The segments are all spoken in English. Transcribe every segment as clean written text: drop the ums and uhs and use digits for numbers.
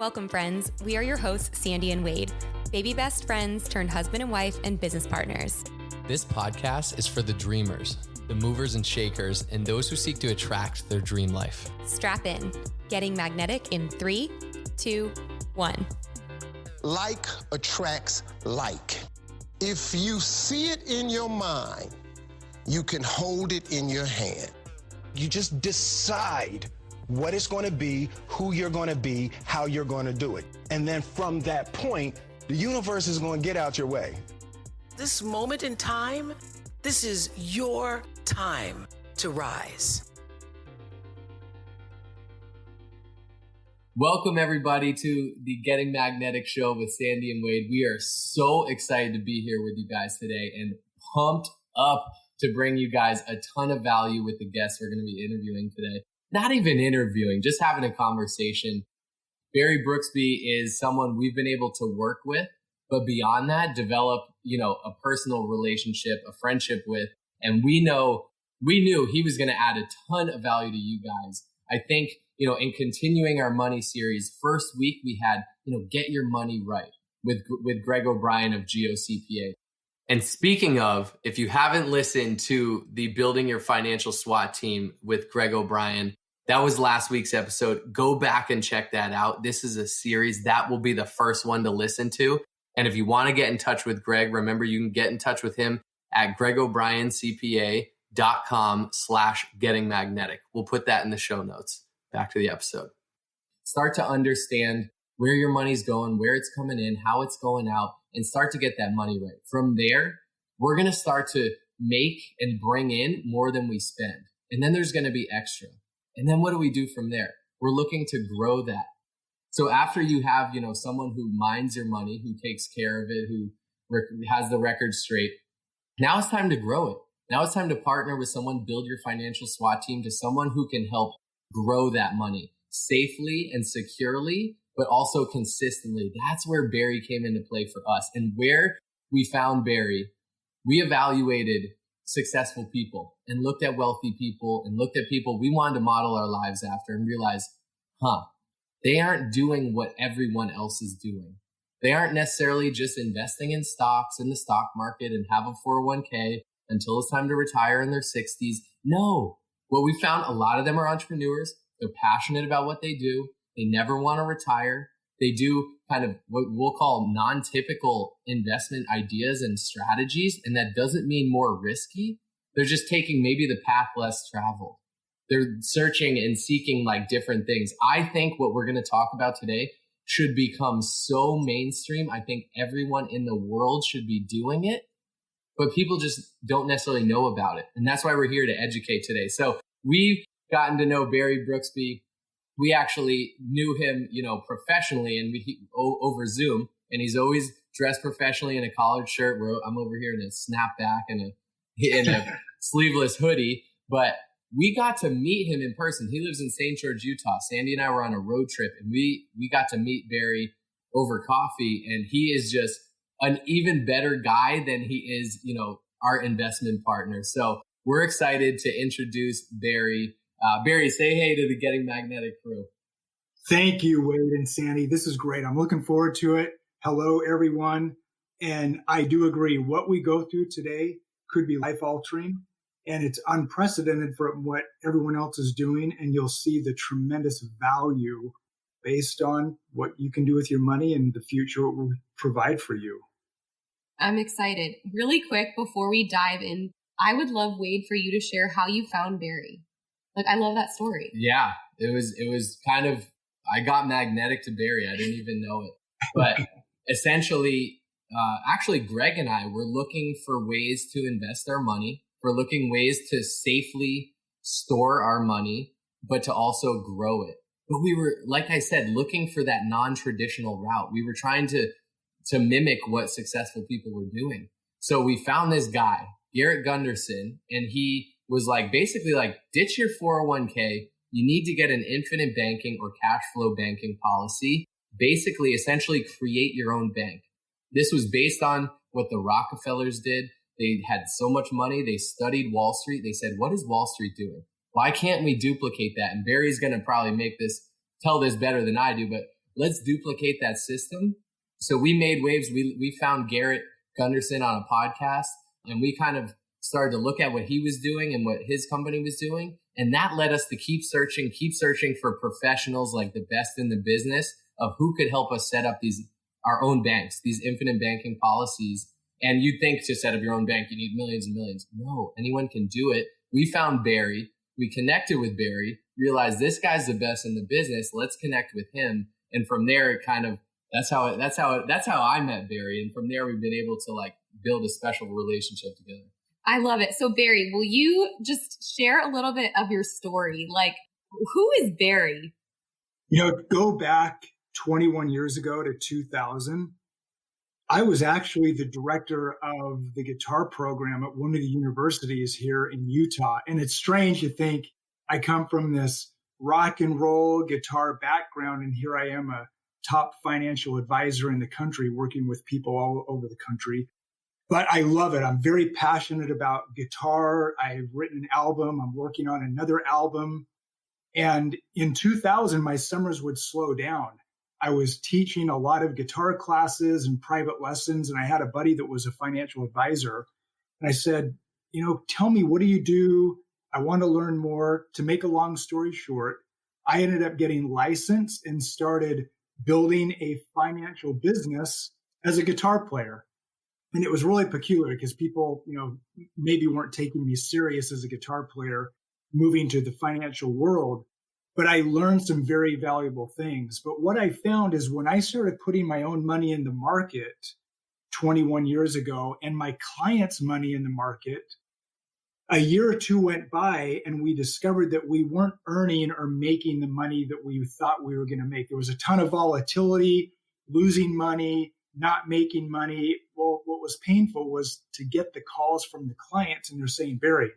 Welcome, friends. We are your hosts, Sandy and Wade, baby best friends turned husband and wife and business partners. This podcast is for the dreamers, the movers and shakers, and those who seek to attract their dream life. Strap in. Getting magnetic in 3, 2, 1. Like attracts like. If you see it in your mind, you can hold it in your hand. You just decide what it's going to be, who you're going to be, how you're going to do it. And then from that point, the universe is going to get out your way. This moment in time, this is your time to rise. Welcome, everybody, to the Getting Magnetic show with Sandy and Wade. We are so excited to be here with you guys today and pumped up to bring you guys a ton of value with the guests we're going to be interviewing today. Not even interviewing, just having a conversation. Barry Brooksby is someone we've been able to work with, but beyond that, develop, a personal relationship, a friendship with. And we knew he was going to add a ton of value to you guys. I think, in continuing our money series, first week we had, Get Your Money Right with Greg O'Brien of GOCPA. And speaking of, if you haven't listened to the Building Your Financial SWAT Team with Greg O'Brien, that was last week's episode. Go back and check that out. This is a series that will be the first one to listen to. And if you want to get in touch with Greg, remember you can get in touch with him at gregobriencpa.com/gettingmagnetic. We'll put that in the show notes. Back to the episode. Start to understand where your money's going, where it's coming in, how it's going out, and start to get that money right. From there, we're going to start to make and bring in more than we spend. And then there's going to be extra. And then what do we do from there? We're looking to grow that. So after you have, someone who minds your money, who takes care of it, who has the record straight, now it's time to grow it. Now it's time to partner with someone, build your financial SWAT team to someone who can help grow that money safely and securely, but also consistently. That's where Barry came into play for us. And where we found Barry, we evaluated successful people and looked at wealthy people and looked at people we wanted to model our lives after and realized, they aren't doing what everyone else is doing. They aren't necessarily just investing in stocks in the stock market and have a 401k until it's time to retire in their 60s. No, what we found, a lot of them are entrepreneurs. They're passionate about what they do. They never want to retire. They do kind of what we'll call non-typical investment ideas and strategies. And that doesn't mean more risky. They're just taking maybe the path less traveled. They're searching and seeking like different things. I think what we're going to talk about today should become so mainstream. I think everyone in the world should be doing it, but people just don't necessarily know about it. And that's why we're here to educate today. So we've gotten to know Barry Brooksby. We actually knew him, professionally and over Zoom, and he's always dressed professionally in a collared shirt. I'm over here in a snapback and a sleeveless hoodie, but we got to meet him in person. He lives in St. George, Utah. Sandy and I were on a road trip, and we got to meet Barry over coffee, and he is just an even better guy than he is, our investment partner. So we're excited to introduce Barry. Barry, say hey to the Getting Magnetic crew. Thank you, Wade and Sandy. This is great. I'm looking forward to it. Hello, everyone. And I do agree. What we go through today could be life-altering, and it's unprecedented from what everyone else is doing. And you'll see the tremendous value based on what you can do with your money and the future it will provide for you. I'm excited. Really quick, before we dive in, I would love, Wade, for you to share how you found Barry. I love that story. Yeah, it was kind of, I got magnetic to Barry. I didn't even know it. But essentially, actually, Greg and I were looking for ways to invest our money. We're looking ways to safely store our money, but to also grow it. But we were, like I said, looking for that non-traditional route. We were trying to mimic what successful people were doing. So we found this guy, Garrett Gunderson, and he was basically ditch your 401k. You need to get an infinite banking or cash flow banking policy. Basically, essentially create your own bank. This was based on what the Rockefellers did. They had so much money. They studied Wall Street. They said, what is Wall Street doing? Why can't we duplicate that? And Barry's going to probably tell this better than I do, but let's duplicate that system. So we made waves. We found Garrett Gunderson on a podcast, and we kind of started to look at what he was doing and what his company was doing. And that led us to keep searching for professionals like the best in the business of who could help us set up our own banks, these infinite banking policies. And you'd think to set up your own bank, you need millions and millions. No, anyone can do it. We found Barry. We connected with Barry, realized this guy's the best in the business. Let's connect with him. And from there, it kind of, that's how I met Barry. And from there, we've been able to like build a special relationship together. I love it. So Barry, will you just share a little bit of your story? Like, who is Barry? Go back 21 years ago to 2000. I was actually the director of the guitar program at one of the universities here in Utah. And it's strange to think I come from this rock and roll guitar background, and here I am, a top financial advisor in the country, working with people all over the country. But I love it. I'm very passionate about guitar. I've written an album. I'm working on another album. And in 2000, my summers would slow down. I was teaching a lot of guitar classes and private lessons, and I had a buddy that was a financial advisor. And I said, tell me, what do you do? I want to learn more. To make a long story short, I ended up getting licensed and started building a financial business as a guitar player. And it was really peculiar because people, maybe weren't taking me serious as a guitar player moving to the financial world. But I learned some very valuable things. But what I found is when I started putting my own money in the market 21 years ago and my clients' money in the market, a year or two went by and we discovered that we weren't earning or making the money that we thought we were going to make. There was a ton of volatility, losing money, not making money. Well, what was painful was to get the calls from the clients, and they're saying, Barry,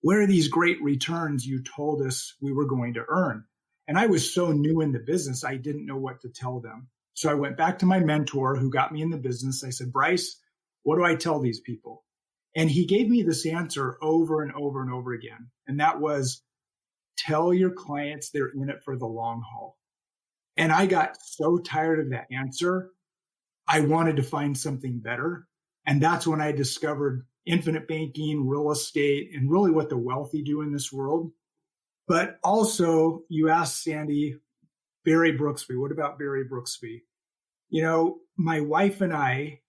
where are these great returns you told us we were going to earn? And I was so new in the business, I didn't know what to tell them. So I went back to my mentor who got me in the business. I said, Bryce, what do I tell these people? And he gave me this answer over and over and over again. And that was, tell your clients they're in it for the long haul. And I got so tired of that answer. I wanted to find something better. And that's when I discovered infinite banking, real estate, and really what the wealthy do in this world. But also, you asked Sandy, Barry Brooksby. What about Barry Brooksby? My wife and I,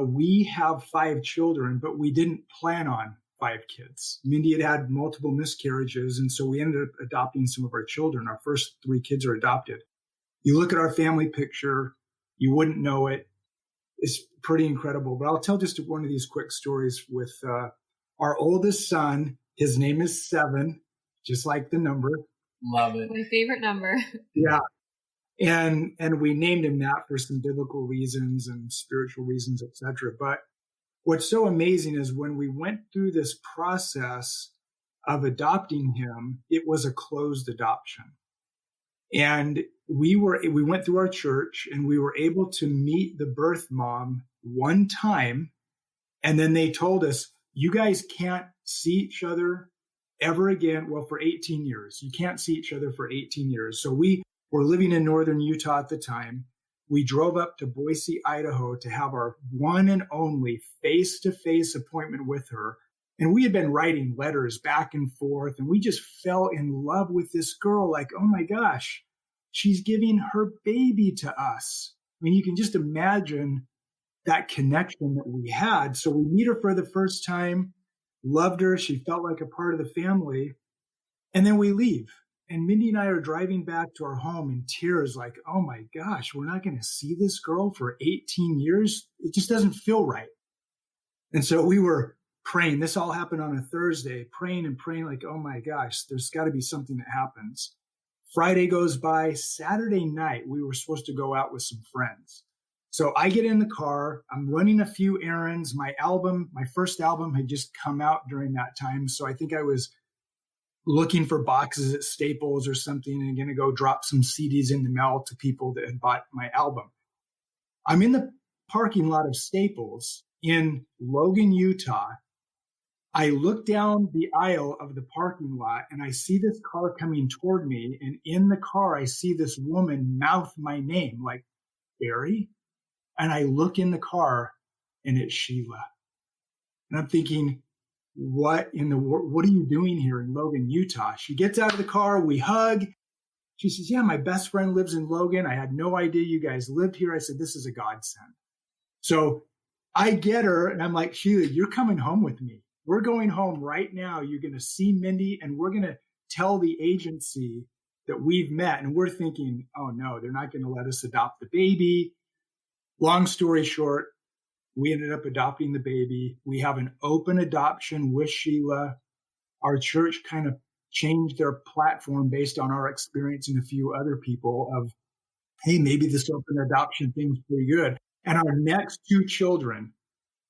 we have 5 children, but we didn't plan on 5 kids. Mindy had multiple miscarriages, and so we ended up adopting some of our children. Our first 3 kids are adopted. You look at our family picture, you wouldn't know it. It's pretty incredible. But I'll tell just one of these quick stories with our oldest son. His name is 7, just like the number. Love it. My favorite number. Yeah. And we named him that for some biblical reasons and spiritual reasons, etc. But what's so amazing is when we went through this process of adopting him, it was a closed adoption. And we went through our church and we were able to meet the birth mom one time. And then they told us, you guys can't see each other ever again. Well, for 18 years, you can't see each other for 18 years. So we were living in northern Utah at the time. We drove up to Boise, Idaho to have our one and only face-to-face appointment with her. And we had been writing letters back and forth, and we just fell in love with this girl. Like, oh my gosh, she's giving her baby to us. I mean, you can just imagine that connection that we had. So we meet her for the first time, loved her. She felt like a part of the family. And then we leave. And Mindy and I are driving back to our home in tears, like, oh my gosh, we're not going to see this girl for 18 years. It just doesn't feel right. And so we were praying. This all happened on a Thursday, praying and praying like, oh my gosh, there's got to be something that happens. Friday goes by. Saturday night, we were supposed to go out with some friends. So I get in the car. I'm running a few errands. My first album had just come out during that time. So I think I was looking for boxes at Staples or something and going to go drop some CDs in the mail to people that had bought my album. I'm in the parking lot of Staples in Logan, Utah. I look down the aisle of the parking lot and I see this car coming toward me. And in the car, I see this woman mouth my name like, Barry. And I look in the car and it's Sheila. And I'm thinking, what in the world? What are you doing here in Logan, Utah? She gets out of the car. We hug. She says, yeah, my best friend lives in Logan. I had no idea you guys lived here. I said, this is a godsend. So I get her and I'm like, Sheila, you're coming home with me. We're going home right now. You're going to see Mindy and we're going to tell the agency that we've met. And we're thinking, oh no, they're not going to let us adopt the baby. Long story short, we ended up adopting the baby. We have an open adoption with Sheila. Our church kind of changed their platform based on our experience and a few other people of, hey, maybe this open adoption thing's pretty good. And our next two children,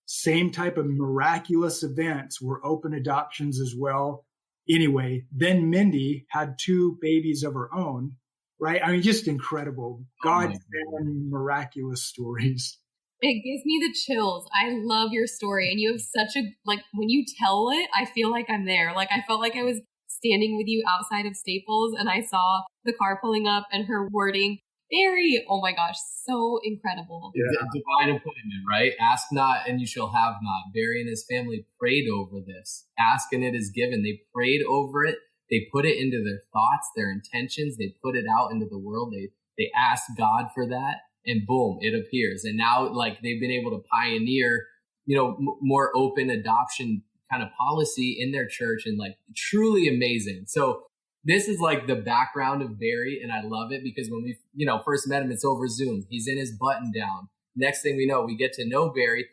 same type of miraculous events, were open adoptions as well. Anyway, then Mindy had two babies of her own, right? I mean, just incredible. God's miraculous stories. It gives me the chills. I love your story. And you have such a, like, when you tell it, I feel like I'm there. Like, I felt like I was standing with you outside of Staples and I saw the car pulling up and her wording, Barry. Oh my gosh, so incredible. Yeah. Divine appointment, right? Ask not and you shall have not. Barry and his family prayed over this. Ask and it is given. They prayed over it. They put it into their thoughts, their intentions. They put it out into the world. They asked God for that. And boom, it appears. And now, like, they've been able to pioneer, more open adoption kind of policy in their church, and like truly amazing. So this is like the background of Barry, and I love it because when we, first met him, it's over Zoom. He's in his button down. Next thing we know, we get to know Barry.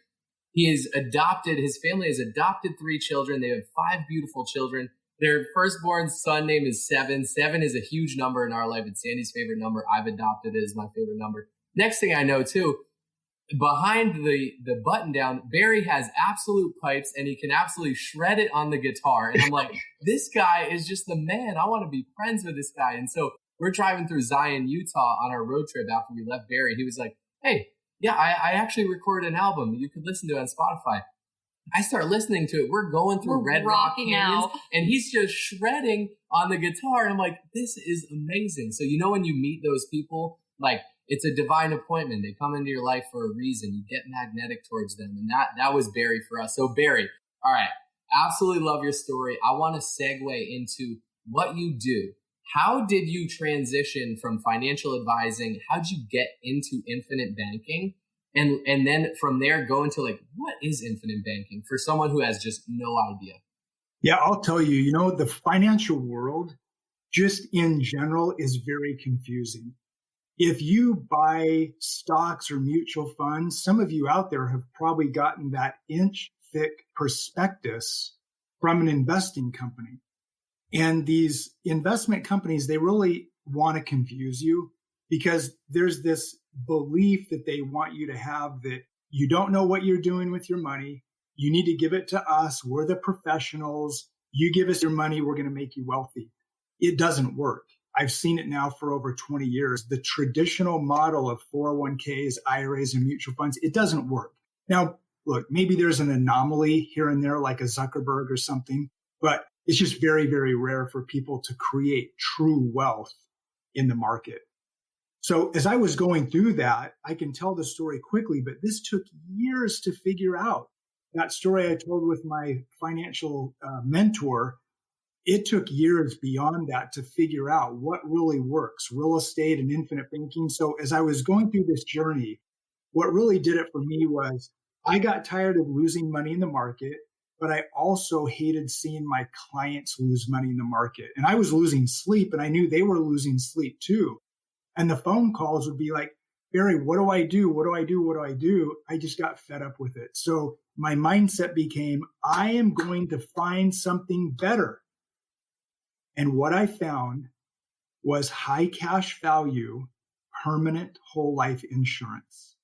His family has adopted 3 children. They have 5 beautiful children. Their firstborn son name is 7. 7 is a huge number in our life. It's Sandy's favorite number. I've adopted it as my favorite number. Next thing I know too, behind the button down, Barry has absolute pipes and he can absolutely shred it on the guitar. And I'm like, this guy is just the man. I want to be friends with this guy. And so we're driving through Zion, Utah on our road trip after we left Barry. He was like, hey, yeah, I actually recorded an album. You could listen to it on Spotify. I start listening to it. We're going through Red Rock Canyons and he's just shredding on the guitar. And I'm like, this is amazing. So, when you meet those people, like, it's a divine appointment. They come into your life for a reason. You get magnetic towards them. And that was Barry for us. So Barry, all right, absolutely love your story. I want to segue into what you do. How did you transition from financial advising? How'd you get into infinite banking? And then from there go into like, what is infinite banking for someone who has just no idea? Yeah, I'll tell you, the financial world just in general is very confusing. If you buy stocks or mutual funds, some of you out there have probably gotten that inch-thick prospectus from an investing company. And these investment companies, they really want to confuse you because there's this belief that they want you to have that you don't know what you're doing with your money. You need to give it to us. We're the professionals. You give us your money, we're going to make you wealthy. It doesn't work. I've seen it now for over 20 years. The traditional model of 401ks, IRAs, and mutual funds, it doesn't work. Now, look, maybe there's an anomaly here and there like a Zuckerberg or something, but it's just very, very rare for people to create true wealth in the market. So as I was going through that, I can tell the story quickly, but this took years to figure out. That story I told with my financial mentor, it took years beyond that to figure out what really works, real estate and infinite banking. So as I was going through this journey, what really did it for me was I got tired of losing money in the market, but I also hated seeing my clients lose money in the market. And I was losing sleep and I knew they were losing sleep too. And the phone calls would be like, Barry, what do I do? What do I do? What do I do? I just got fed up with it. So my mindset became, I am going to find something better. And what I found was high cash value, permanent whole life insurance.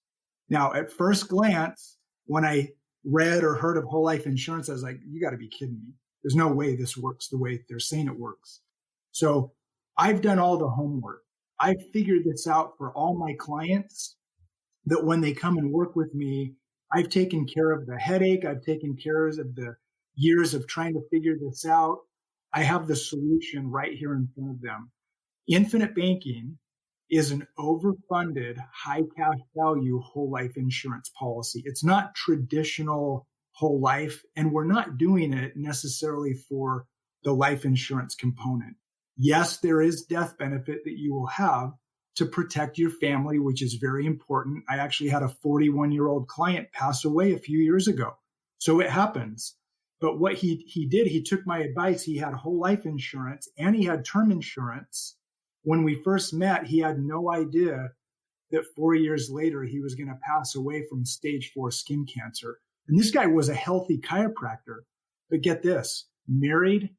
Now, at first glance, when I read or heard of whole life insurance, I was like, you got to be kidding me. There's no way this works the way they're saying it works. So I've done all the homework. I've figured this out for all my clients that when they come and work with me, I've taken care of the headache. I've taken care of the years of trying to figure this out, I have the solution right here in front of them. Infinite banking is an overfunded, high cash value whole life insurance policy. It's not traditional whole life, and we're not doing it necessarily for the life insurance component. Yes, there is death benefit that you will have to protect your family, which is very important. I actually had a 41-year-old client pass away a few years ago. So it happens. But what he did, he took my advice. He had whole life insurance and he had term insurance. When we first met, he had no idea that 4 years later, he was going to pass away from stage 4 skin cancer. And this guy was a healthy chiropractor. But get this, married,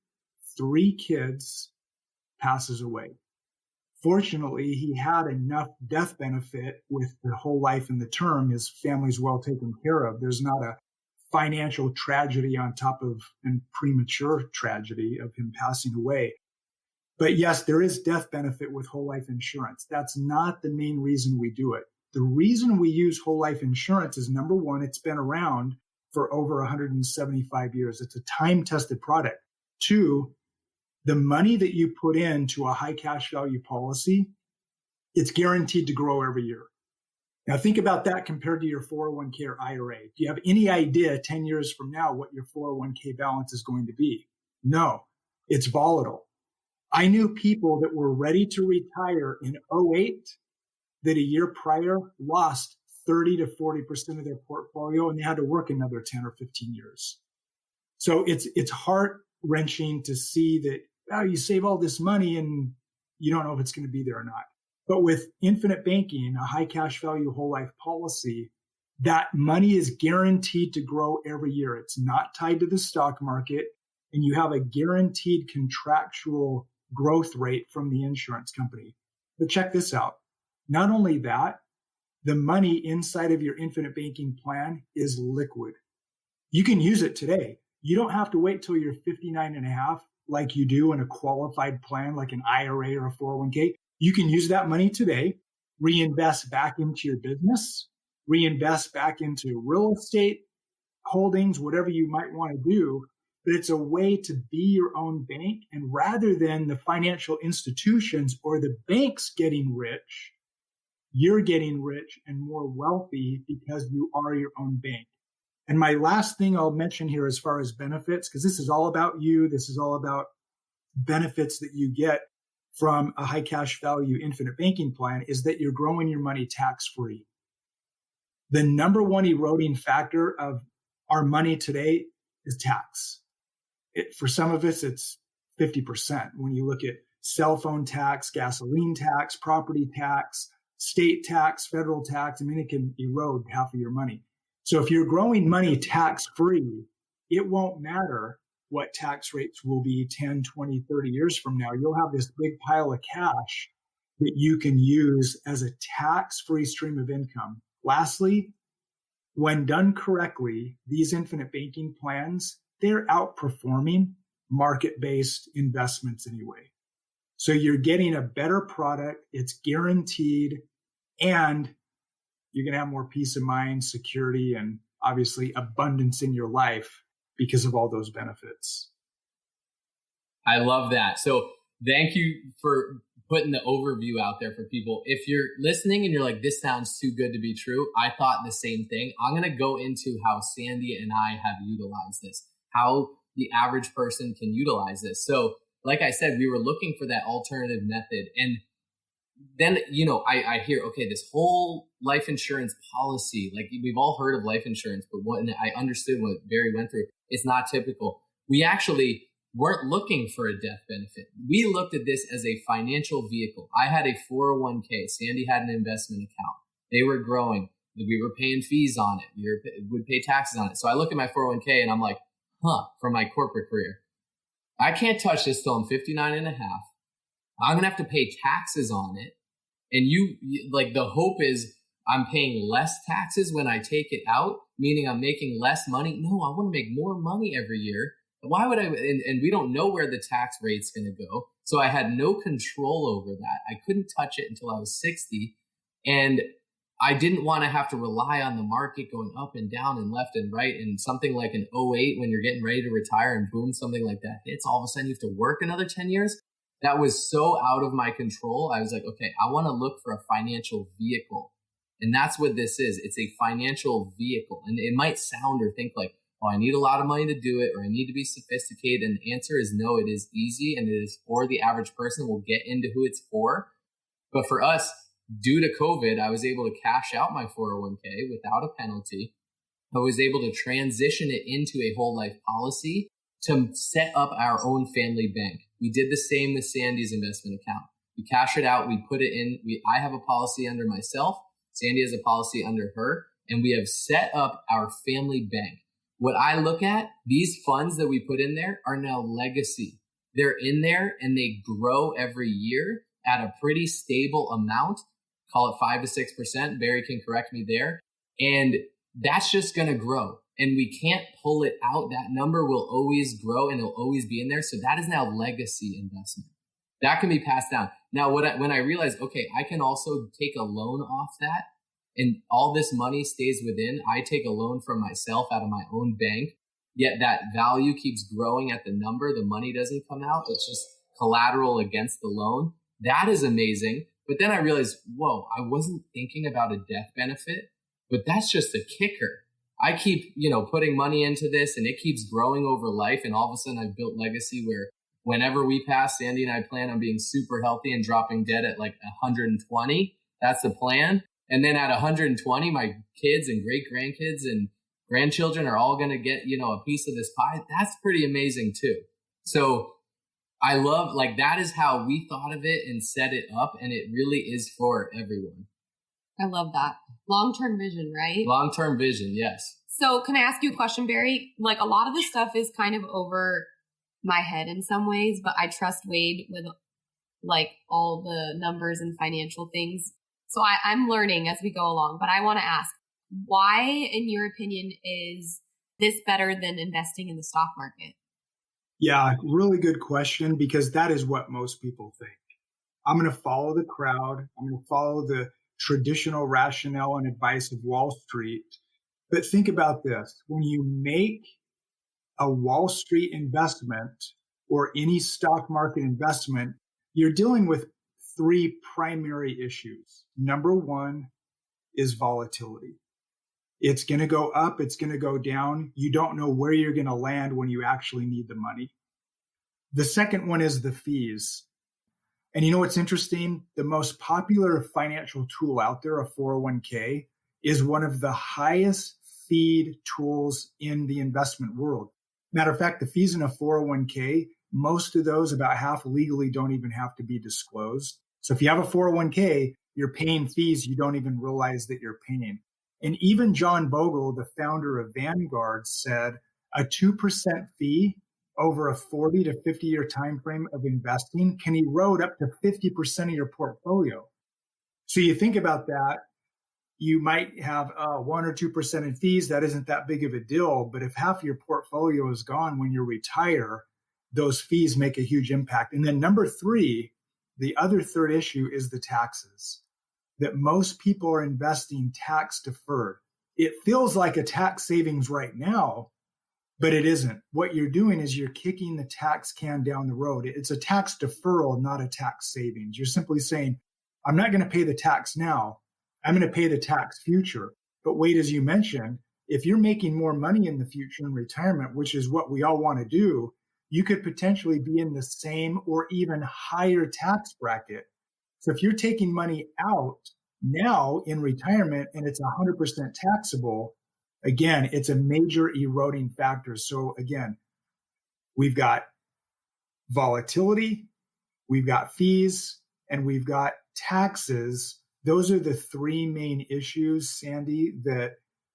3 kids, passes away. Fortunately, he had enough death benefit with the whole life and the term. His family's well taken care of. There's not a financial tragedy on top of a premature tragedy of him passing away. But yes, there is death benefit with whole life insurance. That's not the main reason we do it. The reason we use whole life insurance is, number one, it's been around for over 175 years. It's a time-tested product. 2, the money that you put into a high cash value policy, it's guaranteed to grow every year. Now think about that compared to your 401k or IRA. Do you have any idea 10 years from now what your 401k balance is going to be? No, it's volatile. I knew people that were ready to retire in 2008 that a year prior lost 30 to 40% of their portfolio, and they had to work another 10 or 15 years. So it's heart-wrenching to see that, oh, you save all this money and you don't know if it's going to be there or not. But with infinite banking, a high cash value whole life policy, that money is guaranteed to grow every year. It's not tied to the stock market, and you have a guaranteed contractual growth rate from the insurance company. But check this out. Not only that, the money inside of your infinite banking plan is liquid. You can use it today. You don't have to wait till you're 59 and a half like you do in a qualified plan like an IRA or a 401k. You can use that money today, reinvest back into your business, reinvest back into real estate holdings, whatever you might want to do. But it's a way to be your own bank. And rather than the financial institutions or the banks getting rich, you're getting rich and more wealthy because you are your own bank. And my last thing I'll mention here as far as benefits, because this is all about you, this is all about benefits that you get from a high cash value infinite banking plan, is that you're growing your money tax-free. The number one eroding factor of our money today is tax. For some of us, it's 50%. When you look at cell phone tax, gasoline tax, property tax, state tax, federal tax, I mean, it can erode half of your money. So if you're growing money tax-free, it won't matter what tax rates will be 10, 20, 30 years from now. You'll have this big pile of cash that you can use as a tax-free stream of income. Lastly, when done correctly, these infinite banking plans, they're outperforming market-based investments anyway. So you're getting a better product, it's guaranteed, and you're going to have more peace of mind, security, and obviously abundance in your life because of all those benefits. I love that. So thank you for putting the overview out there for people. If you're listening and you're like, this sounds too good to be true, I thought the same thing. I'm going to go into how Sandy and I have utilized this, how the average person can utilize this. So like I said, we were looking for that alternative method. And then, I hear, okay, this whole life insurance policy, like we've all heard of life insurance, but when I understood what Barry went through, it's not typical. We actually weren't looking for a death benefit. We looked at this as a financial vehicle. I had a 401k. Sandy had an investment account. They were growing. We were paying fees on it. We would pay taxes on it. So I look at my 401k and I'm like, for my corporate career, I can't touch this till I'm 59 and a half. I'm going to have to pay taxes on it. And the hope is I'm paying less taxes when I take it out, meaning I'm making less money. No, I want to make more money every year. Why would I? And we don't know where the tax rate's going to go. So I had no control over that. I couldn't touch it until I was 60. And I didn't want to have to rely on the market going up and down and left and right, and something like an '08 when you're getting ready to retire and boom, something like that hits, all of a sudden you have to work another 10 years. That was so out of my control. I was like, okay, I want to look for a financial vehicle. And that's what this is. It's a financial vehicle. And it might sound or think like, oh, I need a lot of money to do it, or I need to be sophisticated. And the answer is no, it is easy, and it is for the average person. We'll get into who it's for. But for us, due to COVID, I was able to cash out my 401k without a penalty. I was able to transition it into a whole life policy to set up our own family bank. We did the same with Sandy's investment account. We cash it out. We put it in. I have a policy under myself. Sandy has a policy under her, and we have set up our family bank. What I look at, these funds that we put in there are now legacy. They're in there and they grow every year at a pretty stable amount. Call it 5 to 6%. Barry can correct me there. And that's just going to grow. And we can't pull it out. That number will always grow and it'll always be in there. So that is now legacy investment. That can be passed down. Now, when I realized, okay, I can also take a loan off that and all this money stays within, I take a loan from myself out of my own bank, yet that value keeps growing at the number. The money doesn't come out. It's just collateral against the loan. That is amazing. But then I realized, whoa, I wasn't thinking about a death benefit, but that's just a kicker. I keep, putting money into this and it keeps growing over life. And all of a sudden I've built legacy where whenever we pass, Sandy and I plan on being super healthy and dropping dead at like 120. That's the plan. And then at 120, my kids and great grandkids and grandchildren are all going to get, a piece of this pie. That's pretty amazing too. So I love, that is how we thought of it and set it up. And it really is for everyone. I love that. Long-term vision, right? Long-term vision, yes. So can I ask you a question, Barry? A lot of this stuff is kind of over my head in some ways, but I trust Wade with all the numbers and financial things. So I'm learning as we go along, but I want to ask, why, in your opinion, is this better than investing in the stock market? Yeah, really good question, because that is what most people think. I'm going to follow the crowd. I'm going to follow the traditional rationale and advice of Wall Street. But think about this. When you make a Wall Street investment or any stock market investment, you're dealing with three primary issues. Number one is volatility. It's going to go up. It's going to go down. You don't know where you're going to land when you actually need the money. The second one is the fees. And you know what's interesting? The most popular financial tool out there, a 401k, is one of the highest feed tools in the investment world. Matter of fact, the fees in a 401k, most of those, about half legally, don't even have to be disclosed. So if you have a 401k, you're paying fees you don't even realize that you're paying. And even John Bogle, the founder of Vanguard, said a 2% fee over a 40 to 50 year time frame of investing can erode up to 50% of your portfolio. So you think about that, you might have 1 or 2% in fees. That isn't that big of a deal. But if half of your portfolio is gone when you retire, those fees make a huge impact. And then number three, the other third issue is the taxes, that most people are investing tax deferred. It feels like a tax savings right now, but it isn't. What you're doing is you're kicking the tax can down the road. It's a tax deferral, not a tax savings. You're simply saying, I'm not going to pay the tax now. I'm going to pay the tax future. But wait, as you mentioned, if you're making more money in the future in retirement, which is what we all want to do, you could potentially be in the same or even higher tax bracket. So if you're taking money out now in retirement and it's 100% taxable, again, it's a major eroding factor. So again, we've got volatility, we've got fees, and we've got taxes. Those are the three main issues, Sandy, that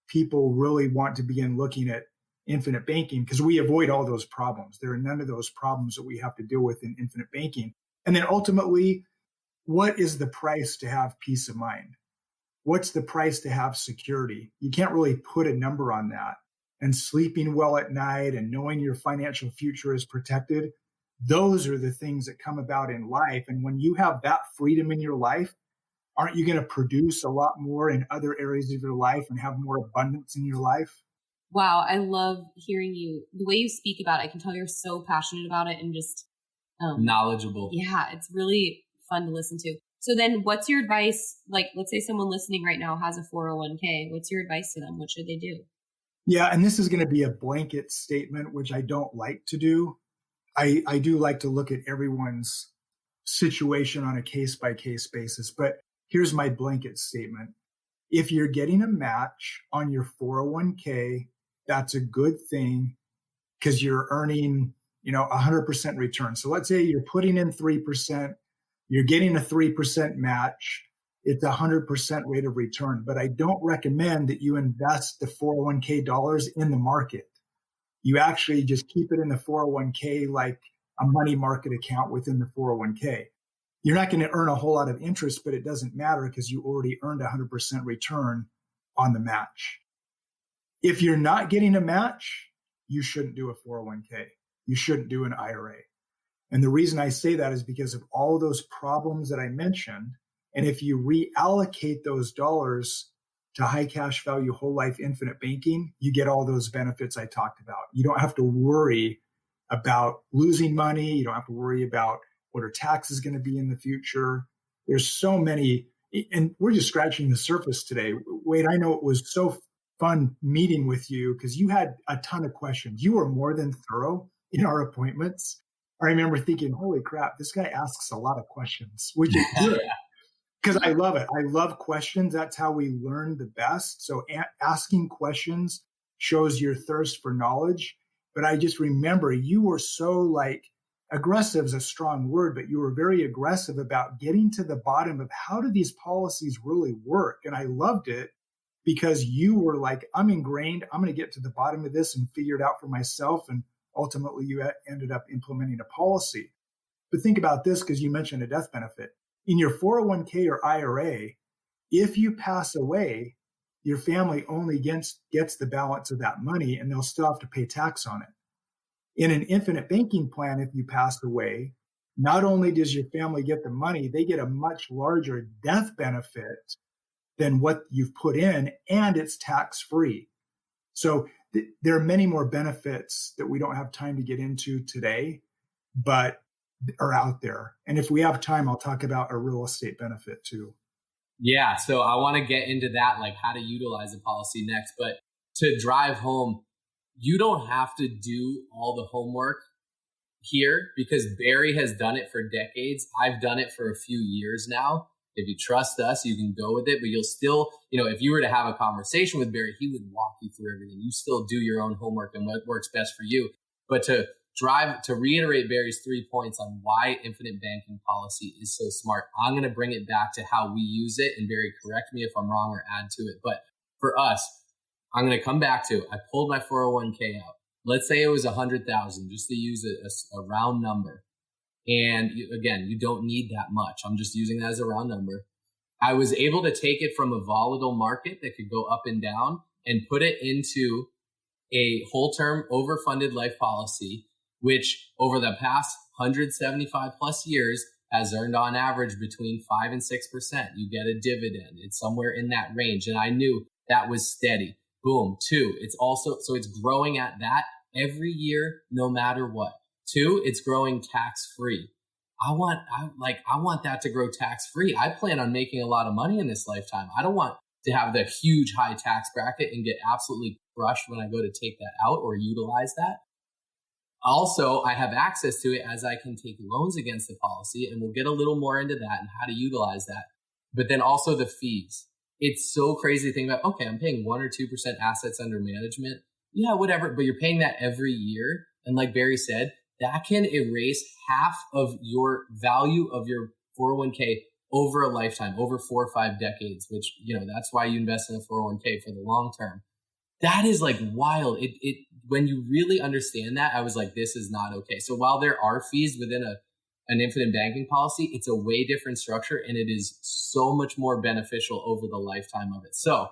people really want to begin looking at infinite banking, because we avoid all those problems. There are none of those problems that we have to deal with in infinite banking. And then ultimately, what is the price to have peace of mind? What's the price to have security? You can't really put a number on that. And sleeping well at night and knowing your financial future is protected, those are the things that come about in life. And when you have that freedom in your life, aren't you going to produce a lot more in other areas of your life and have more abundance in your life? Wow, I love hearing you. The way you speak about it, I can tell you're so passionate about it and just knowledgeable. Yeah, it's really fun to listen to. So then what's your advice? Like, let's say someone listening right now has a 401k. What's your advice to them? What should they do? Yeah, and this is going to be a blanket statement, which I don't like to do. I do like to look at everyone's situation on a case-by-case basis, but here's my blanket statement. If you're getting a match on your 401k, that's a good thing because you're earning, 100% return. So let's say you're putting in 3%, you're getting a 3% match. It's a 100% rate of return, but I don't recommend that you invest the 401k dollars in the market. You actually just keep it in the 401k like a money market account within the 401k. You're not going to earn a whole lot of interest, but it doesn't matter because you already earned 100% return on the match. If you're not getting a match, you shouldn't do a 401k. You shouldn't do an IRA. And the reason I say that is because of all those problems that I mentioned. And if you reallocate those dollars to high cash value, whole life, infinite banking, you get all those benefits I talked about. You don't have to worry about losing money. You don't have to worry about what are taxes going to be in the future. There's so many, and we're just scratching the surface today. Wade, I know it was so fun meeting with you because you had a ton of questions. You were more than thorough in our appointments. I remember thinking, holy crap, this guy asks a lot of questions, which is good. Because I love it. I love questions. That's how we learn the best. So asking questions shows your thirst for knowledge. But I just remember you were so aggressive is a strong word, but you were very aggressive about getting to the bottom of how do these policies really work? And I loved it because you were like, I'm ingrained. I'm going to get to the bottom of this and figure it out for myself. And ultimately you ended up implementing a policy. But think about this because you mentioned a death benefit. In your 401k or IRA, if you pass away, your family only gets the balance of that money and they'll still have to pay tax on it. In an infinite banking plan, if you pass away, not only does your family get the money, they get a much larger death benefit than what you've put in, and it's tax-free. So there are many more benefits that we don't have time to get into today, but are out there. And if we have time, I'll talk about a real estate benefit too. Yeah. So I want to get into that, like how to utilize a policy next, but to drive home, you don't have to do all the homework here because Barry has done it for decades. I've done it for a few years now. If you trust us, you can go with it, but you'll still, if you were to have a conversation with Barry, he would walk you through everything. You still do your own homework and what works best for you. But to reiterate Barry's 3 points on why infinite banking policy is so smart, I'm going to bring it back to how we use it. And Barry, correct me if I'm wrong or add to it. But for us, I'm going to come back to, I pulled my 401k out. Let's say it was 100,000, just to use a round number. And again, you don't need that much. I'm just using that as a round number. I was able to take it from a volatile market that could go up and down and put it into a whole term overfunded life policy, which over the past 175 plus years has earned on average between 5 and 6%. You get a dividend. It's somewhere in that range. And I knew that was steady. Boom. 2, it's also, so it's growing at that every year, no matter what. 2, it's growing tax free. I want that to grow tax free. I plan on making a lot of money in this lifetime. I don't want to have the huge high tax bracket and get absolutely crushed when I go to take that out or utilize that. Also, I have access to it as I can take loans against the policy, and we'll get a little more into that and how to utilize that. But then also the fees. It's so crazy to think about, okay, I'm paying 1 or 2% assets under management. Yeah, whatever, but you're paying that every year. And like Barry said, that can erase half of your value of your 401k over a lifetime, over 4 or 5 decades, which, that's why you invest in a 401k for the long term. That is wild. It when you really understand that, I was like, this is not okay. So while there are fees within an infinite banking policy, it's a way different structure and it is so much more beneficial over the lifetime of it. So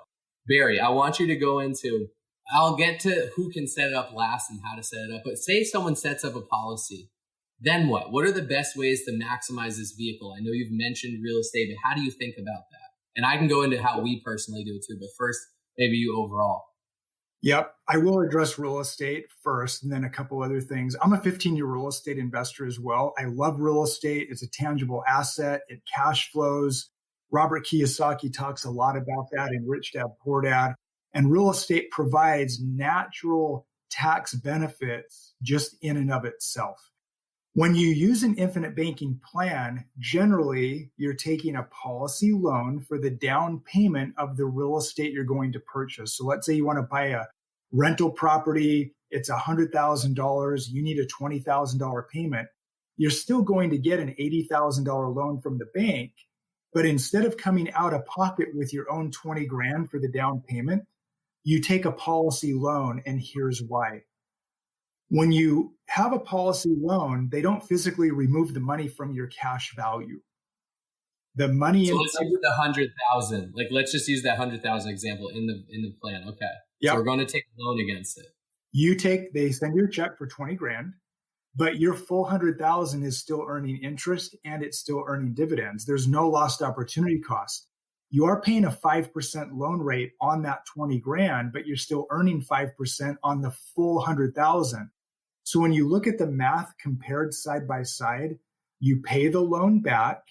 Barry, I want you to go into, I'll get to who can set it up last and how to set it up. But say someone sets up a policy then what? What are the best ways to maximize this vehicle? I know you've mentioned real estate, but how do you think about that? And I can go into how we personally do it too, but first, maybe you overall. Yep. I will address real estate first and then a couple other things. I'm a 15-year real estate investor as well. I love real estate. It's a tangible asset. It cash flows. Robert Kiyosaki talks a lot about that in Rich Dad, Poor Dad. And real estate provides natural tax benefits just in and of itself. When you use an infinite banking plan, generally you're taking a policy loan for the down payment of the real estate you're going to purchase. So let's say you want to buy a rental property, it's $100,000, you need a $20,000 payment. You're still going to get an $80,000 loan from the bank, but instead of coming out of pocket with your own 20 grand for the down payment, you take a policy loan, and here's why. When you have a policy loan, they don't physically remove the money from your cash value. The money. So let's use the 100,000. Like, let's just use that 100,000 example in the plan. Okay. Yep. So we're going to take a loan against it. They send you a check for 20 grand, but your full 100,000 is still earning interest and it's still earning dividends. There's no lost opportunity cost. You are paying a 5% loan rate on that 20 grand, but you're still earning 5% on the full 100,000. So when you look at the math compared side by side, you pay the loan back,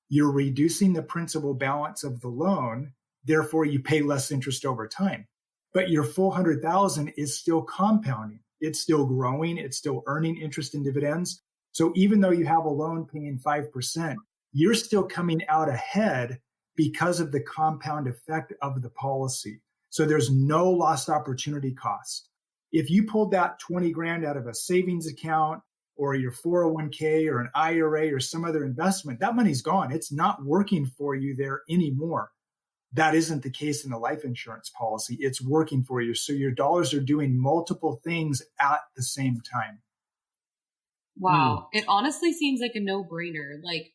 you're reducing the principal balance of the loan, therefore you pay less interest over time. But your full 100,000 is still compounding. It's still growing. It's still earning interest and dividends. So even though you have a loan paying 5%, you're still coming out ahead because of the compound effect of the policy. So there's no lost opportunity cost. If you pulled that 20 grand out of a savings account or your 401k or an IRA or some other investment, that money's gone. It's not working for you there anymore. That isn't the case in the life insurance policy. It's working for you. So your dollars are doing multiple things at the same time. Wow. It honestly seems like a no-brainer. Like,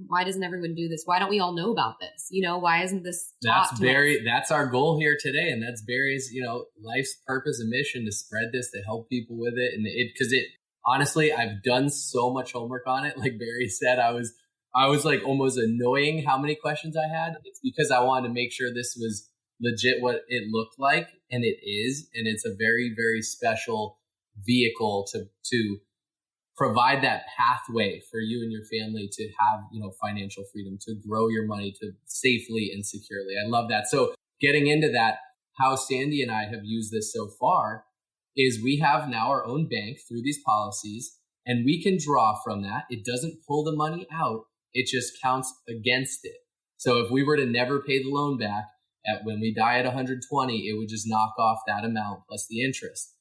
why doesn't everyone do this? Why don't we all know about this? Why isn't this taught to us? That's our goal here today. And that's Barry's, life's purpose and mission, to spread this, to help people with it. And because honestly, I've done so much homework on it. Like Barry said, I was like almost annoying how many questions I had. It's because I wanted to make sure this was legit what it looked like. And it is. And it's a very, very special vehicle to provide that pathway for you and your family to have, financial freedom, to grow your money to safely and securely. I love that. So getting into that, how Sandy and I have used this so far is we have now our own bank through these policies, and we can draw from that. It doesn't pull the money out. It just counts against it. So if we were to never pay the loan back when we die at 120, it would just knock off that amount plus the interest.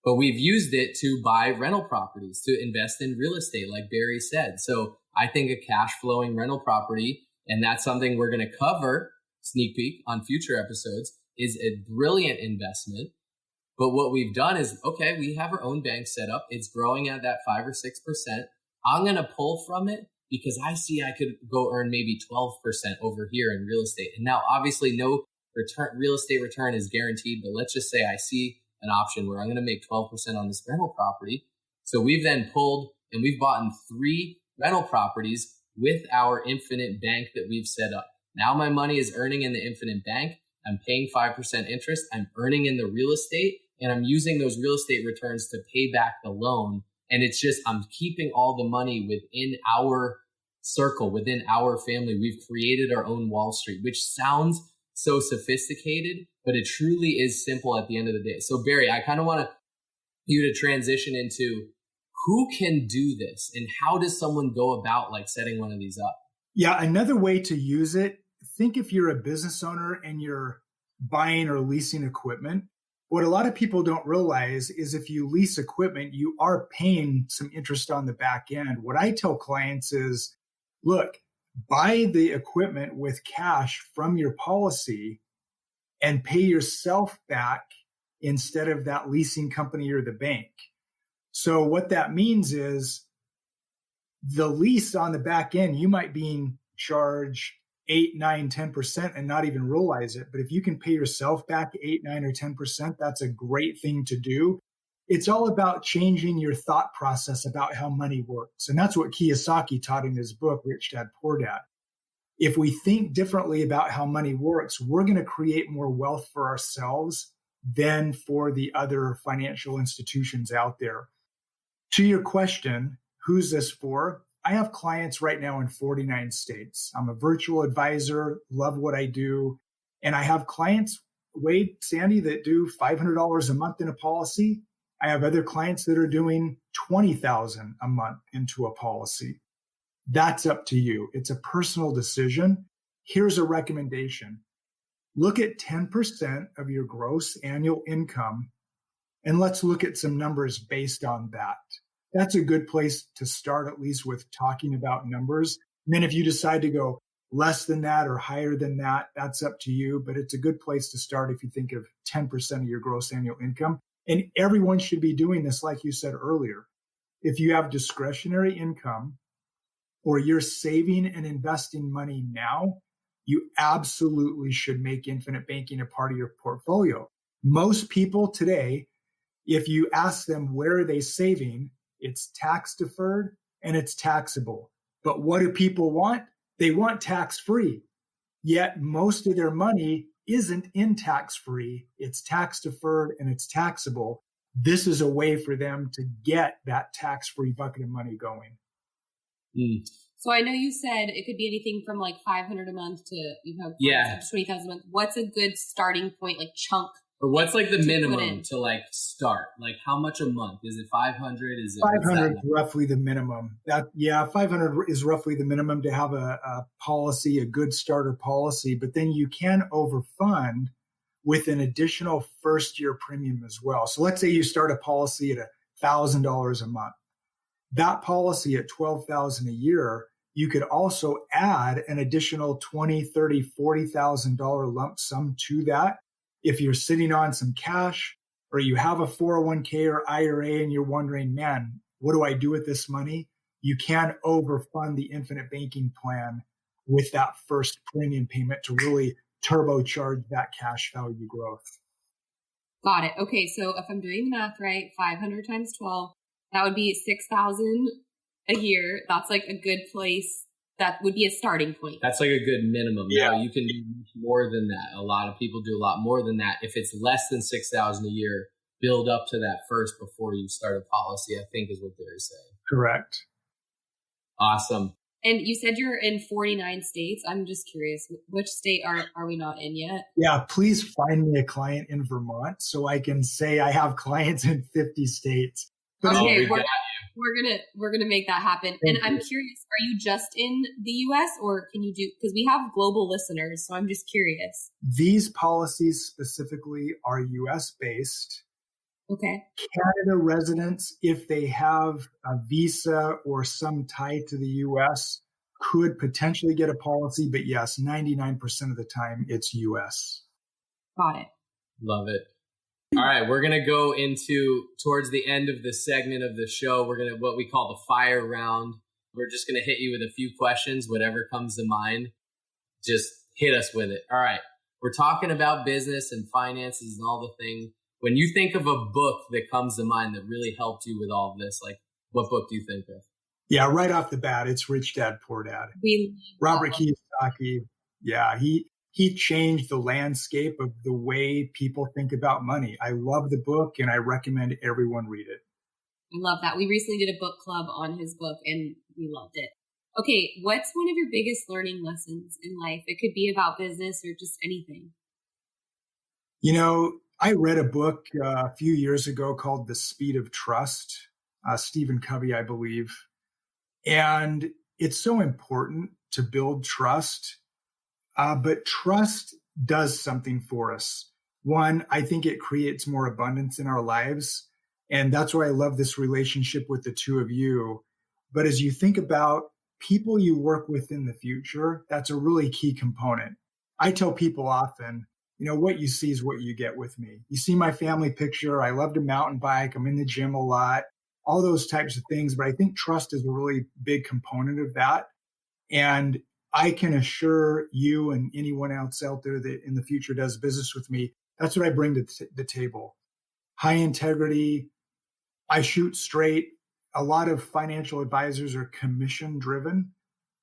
But we've used it to buy rental properties, to invest in real estate, like Barry said. So I think a cash flowing rental property, and that's something we're going to cover, sneak peek, on future episodes, is a brilliant investment. But what we've done is, okay, we have our own bank set up. It's growing at that 5 or 6%. I'm going to pull from it because I see I could go earn maybe 12% over here in real estate. And now obviously no real estate return is guaranteed, but let's just say I see an option where I'm going to make 12% on this rental property. So we've then pulled and we've bought 3 rental properties with our infinite bank that we've set up. Now my money is earning in the infinite bank. I'm paying 5% interest. I'm earning in the real estate, and I'm using those real estate returns to pay back the loan. And it's just, I'm keeping all the money within our circle, within our family. We've created our own Wall Street, which sounds so sophisticated, but it truly is simple at the end of the day. So Barry, I kind of want you to transition into who can do this and how does someone go about setting one of these up? Yeah, another way to use it, think if you're a business owner and you're buying or leasing equipment. What a lot of people don't realize is if you lease equipment, you are paying some interest on the back end. What I tell clients is, look, buy the equipment with cash from your policy and pay yourself back instead of that leasing company or the bank. So what that means is the lease on the back end, you might be charged 8, 9, 10% and not even realize it. But if you can pay yourself back 8, 9, or 10%, that's a great thing to do. It's all about changing your thought process about how money works. And that's what Kiyosaki taught in his book, Rich Dad, Poor Dad. If we think differently about how money works, we're going to create more wealth for ourselves than for the other financial institutions out there. To your question, who's this for? I have clients right now in 49 states. I'm a virtual advisor, love what I do. And I have clients, Wade, Sandy, that do $500 a month in a policy. I have other clients that are doing $20,000 a month into a policy. That's up to you. It's a personal decision. Here's a recommendation. Look at 10% of your gross annual income, and let's look at some numbers based on that. That's a good place to start, at least with talking about numbers. And then if you decide to go less than that or higher than that, that's up to you. But it's a good place to start if you think of 10% of your gross annual income. And everyone should be doing this, like you said earlier. If you have discretionary income or you're saving and investing money now, you absolutely should make infinite banking a part of your portfolio. Most people today, if you ask them where are they saving, it's tax deferred and it's taxable. But what do people want? They want tax free. Yet most of their money isn't in tax free. It's tax deferred and it's taxable. This is a way for them to get that tax free bucket of money going. So I know you said it could be anything from like $500 a month to $20,000 a month. What's a good starting point, like chunk? Or what's like the minimum to like start? Like how much a month? Is it 500? Is it 500 is roughly the minimum. 500 is roughly the minimum to have a policy, a good starter policy. But then you can overfund with an additional first year premium as well. So let's say you start a policy at $1,000 a month. That policy at $12,000 a year, you could also add an additional $20,000, $30,000, $40,000 lump sum to that. If you're sitting on some cash or you have a 401k or IRA and you're wondering, man, what do I do with this money? You can overfund the infinite banking plan with that first premium payment to really turbocharge that cash value growth. Got it. Okay. So if I'm doing the math right, 500 times 12, that would be $6,000 a year. That's like a good place. That would be a starting point. That's like a good minimum. Yeah. Now you can do more than that. A lot of people do a lot more than that. If it's less than $6,000 a year, build up to that first before you start a policy, I think is what they're saying. Correct. Awesome. And you said you're in 49 states. I'm just curious, which state are we not in yet? Yeah, please find me a client in Vermont so I can say I have clients in 50 states. But okay, we're gonna make that happen. And I'm curious, are you just in the US or can you do, because we have global listeners, so I'm just curious. These policies specifically are US based. Okay. Canada residents, if they have a visa or some tie to the US, could potentially get a policy, but yes, 99% of the time it's US. Got it. Love it. All right, we're going to go towards the end of the segment of the show, we're going to what we call the fire round. We're just going to hit you with a few questions, whatever comes to mind. Just hit us with it. All right, we're talking about business and finances and all the things. When you think of a book that comes to mind that really helped you with all of this, like what book do you think of? Yeah, right off the bat, it's Rich Dad, Poor Dad. Robert Kiyosaki. Yeah, he changed the landscape of the way people think about money. I love the book and I recommend everyone read it. I love that. We recently did a book club on his book and we loved it. Okay, what's one of your biggest learning lessons in life? It could be about business or just anything. You know, I read a book a few years ago called The Speed of Trust, Stephen Covey, I believe. And it's so important to build trust. But trust does something for us. One, I think it creates more abundance in our lives. And that's why I love this relationship with the two of you. But as you think about people you work with in the future, that's a really key component. I tell people often, what you see is what you get with me. You see my family picture. I love to mountain bike. I'm in the gym a lot, all those types of things. But I think trust is a really big component of that. And I can assure you and anyone else out there that in the future does business with me, that's what I bring to the table. High integrity, I shoot straight. A lot of financial advisors are commission driven.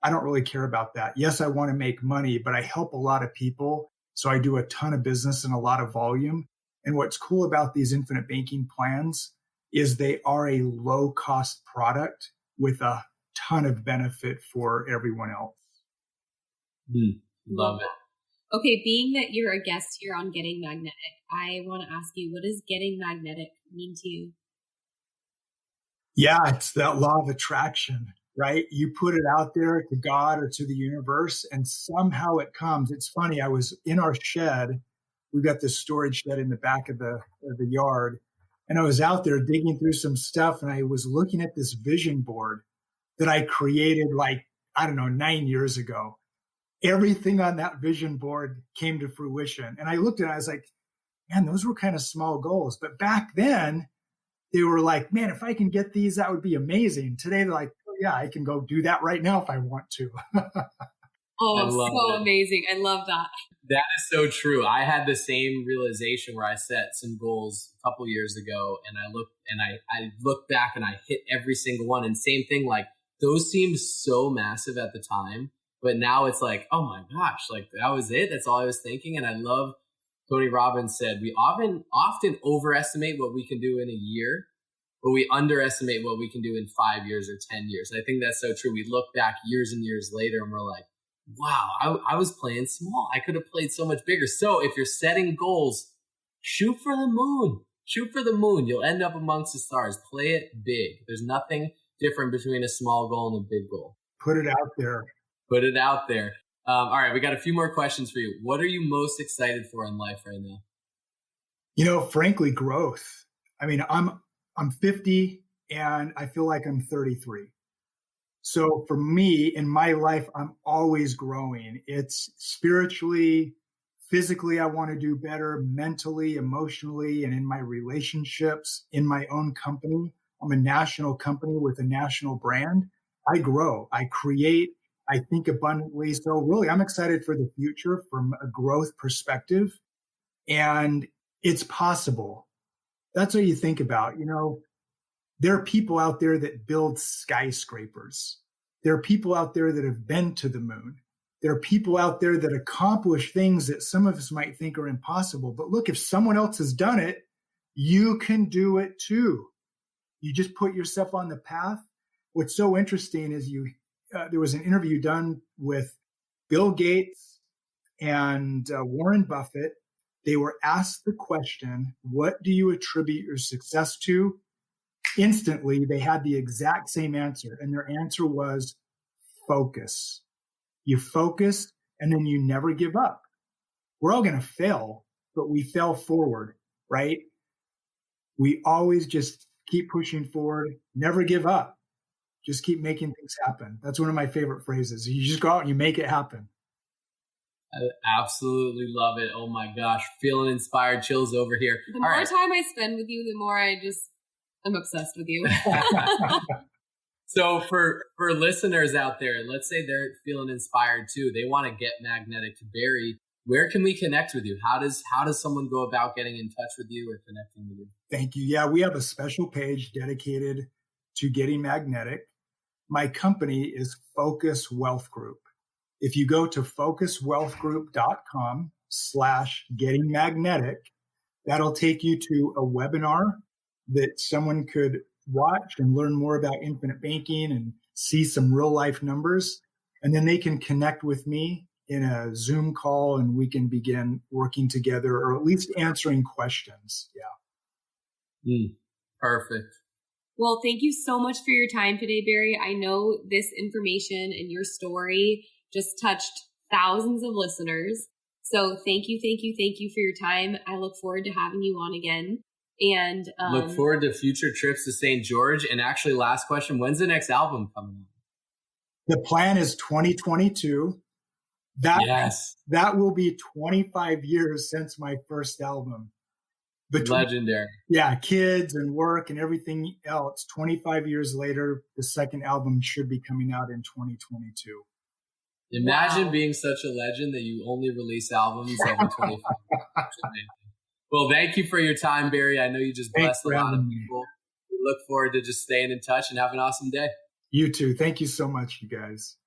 I don't really care about that. Yes, I want to make money, but I help a lot of people. So I do a ton of business and a lot of volume. And what's cool about these infinite banking plans is they are a low cost product with a ton of benefit for everyone else. Love it. Okay, being that you're a guest here on Getting Magnetic, I want to ask you, what does getting magnetic mean to you? Yeah, it's that law of attraction, right? You put it out there to God or to the universe, and somehow it comes. It's funny. I was in our shed. We've got this storage shed in the back of the yard. And I was out there digging through some stuff, and I was looking at this vision board that I created 9 years ago. Everything on that vision board came to fruition. And I looked at it, I was like, man, those were kind of small goals. But back then, they were like, man, if I can get these, that would be amazing. Today, they're like, oh, yeah, I can go do that right now if I want to. Oh, so amazing. I love that. That is so true. I had the same realization where I set some goals a couple years ago, and I looked back and I hit every single one. And same thing, like those seemed so massive at the time, but now it's like, oh my gosh, like that was it. That's all I was thinking. And I love Tony Robbins said, we often overestimate what we can do in a year, but we underestimate what we can do in 5 years or 10 years. I think that's so true. We look back years and years later and we're like, wow, I was playing small. I could have played so much bigger. So if you're setting goals, shoot for the moon. Shoot for the moon. You'll end up amongst the stars. Play it big. There's nothing different between a small goal and a big goal. Put it out there. Put it out there. All right, we got a few more questions for you. What are you most excited for in life right now? Frankly, growth. I mean, I'm 50 and I feel like I'm 33. So for me in my life, I'm always growing. It's spiritually, physically, I want to do better, mentally, emotionally, and in my relationships, in my own company. I'm a national company with a national brand. I grow, I create, I think abundantly. So really, I'm excited for the future from a growth perspective. And it's possible. That's what you think about. There are people out there that build skyscrapers. There are people out there that have been to the moon. There are people out there that accomplish things that some of us might think are impossible. But look, if someone else has done it, you can do it too. You just put yourself on the path. What's so interesting is there was an interview done with Bill Gates and Warren Buffett. They were asked the question, what do you attribute your success to? Instantly, they had the exact same answer. And their answer was focus. You focus and then you never give up. We're all going to fail, but we fail forward, right? We always just keep pushing forward, never give up. Just keep making things happen. That's one of my favorite phrases. You just go out and you make it happen. I absolutely love it. Oh my gosh. Feeling inspired, chills over here. The more time I spend with you, the more I'm obsessed with you. So for listeners out there, let's say they're feeling inspired too. They want to get magnetic to Barry. Where can we connect with you? How does someone go about getting in touch with you or connecting with you? Thank you. Yeah, we have a special page dedicated to getting magnetic. My company is Focus Wealth Group. If you go to focuswealthgroup.com/gettingmagnetic, that'll take you to a webinar that someone could watch and learn more about infinite banking and see some real life numbers. And then they can connect with me in a Zoom call and we can begin working together or at least answering questions. Yeah. Perfect. Well, thank you so much for your time today, Barry. I know this information and your story just touched thousands of listeners. So thank you for your time. I look forward to having you on again. And look forward to future trips to St. George. And actually, last question, when's the next album coming out? The plan is 2022. That will be 25 years since my first album. Legendary. Yeah, kids and work and everything else. 25 years later, the second album should be coming out in 2022. Imagine being such a legend that you only release albums every 25 years. Well, thank you for your time, Barry. I know you just blessed a lot of people. We look forward to just staying in touch and have an awesome day. You too. Thank you so much, you guys.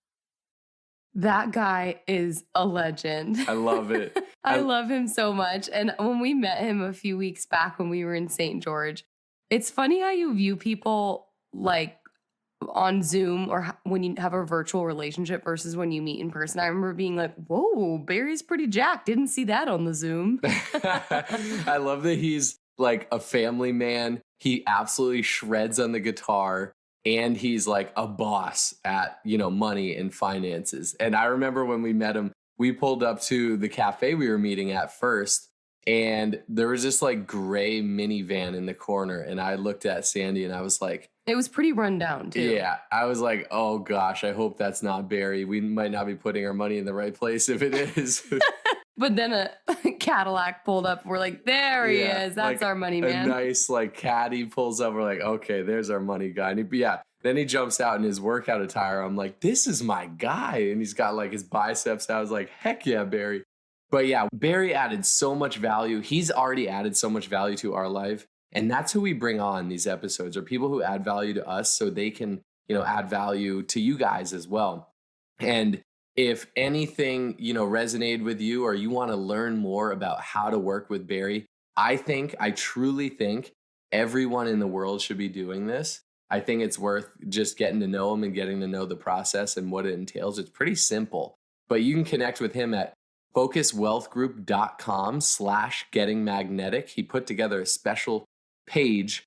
That guy is a legend. I love it. I love him so much. And when we met him a few weeks back when we were in St. George, it's funny how you view people like on Zoom or when you have a virtual relationship versus when you meet in person. I remember being like, whoa, Barry's pretty jacked. Didn't see that on the Zoom. I love that he's like a family man. He absolutely shreds on the guitar. And he's like a boss at, money and finances. And I remember when we met him, we pulled up to the cafe we were meeting at first, and there was this like gray minivan in the corner. And I looked at Sandy and I was like, it was pretty run down too. Yeah. I was like, oh gosh, I hope that's not Barry. We might not be putting our money in the right place if it is. But then a Cadillac pulled up. We're like, there he is. That's like our money man. A nice like caddy pulls up. We're like, okay, there's our money guy. And then he jumps out in his workout attire. I'm like, this is my guy. And he's got like his biceps out. I was like, heck yeah, Barry. But yeah, Barry added so much value. He's already added so much value to our life. And that's who we bring on these episodes, are people who add value to us so they can, add value to you guys as well. And if anything, resonated with you or you want to learn more about how to work with Barry, I truly think everyone in the world should be doing this. I think it's worth just getting to know him and getting to know the process and what it entails. It's pretty simple, but you can connect with him at focuswealthgroup.com/gettingmagnetic. He put together a special page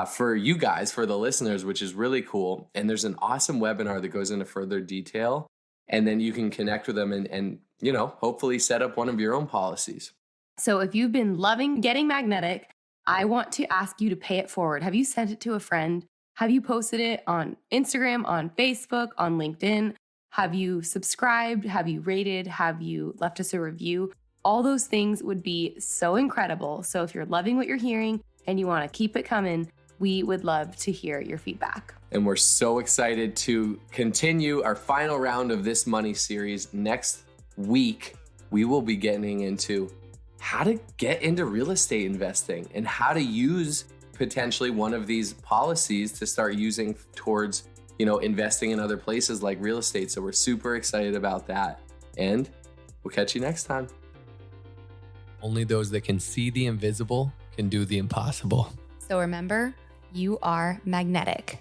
for you guys, for the listeners, which is really cool. And there's an awesome webinar that goes into further detail. And then you can connect with them and hopefully set up one of your own policies. So if you've been loving Getting Magnetic, I want to ask you to pay it forward. Have you sent it to a friend? Have you posted it on Instagram, on Facebook, on LinkedIn? Have you subscribed? Have you rated? Have you left us a review? All those things would be so incredible. So if you're loving what you're hearing and you want to keep it coming, we would love to hear your feedback. And we're so excited to continue our final round of this money series. Next week, we will be getting into how to get into real estate investing and how to use potentially one of these policies to start using towards, investing in other places like real estate. So we're super excited about that. And we'll catch you next time. Only those that can see the invisible can do the impossible. So remember, you are magnetic.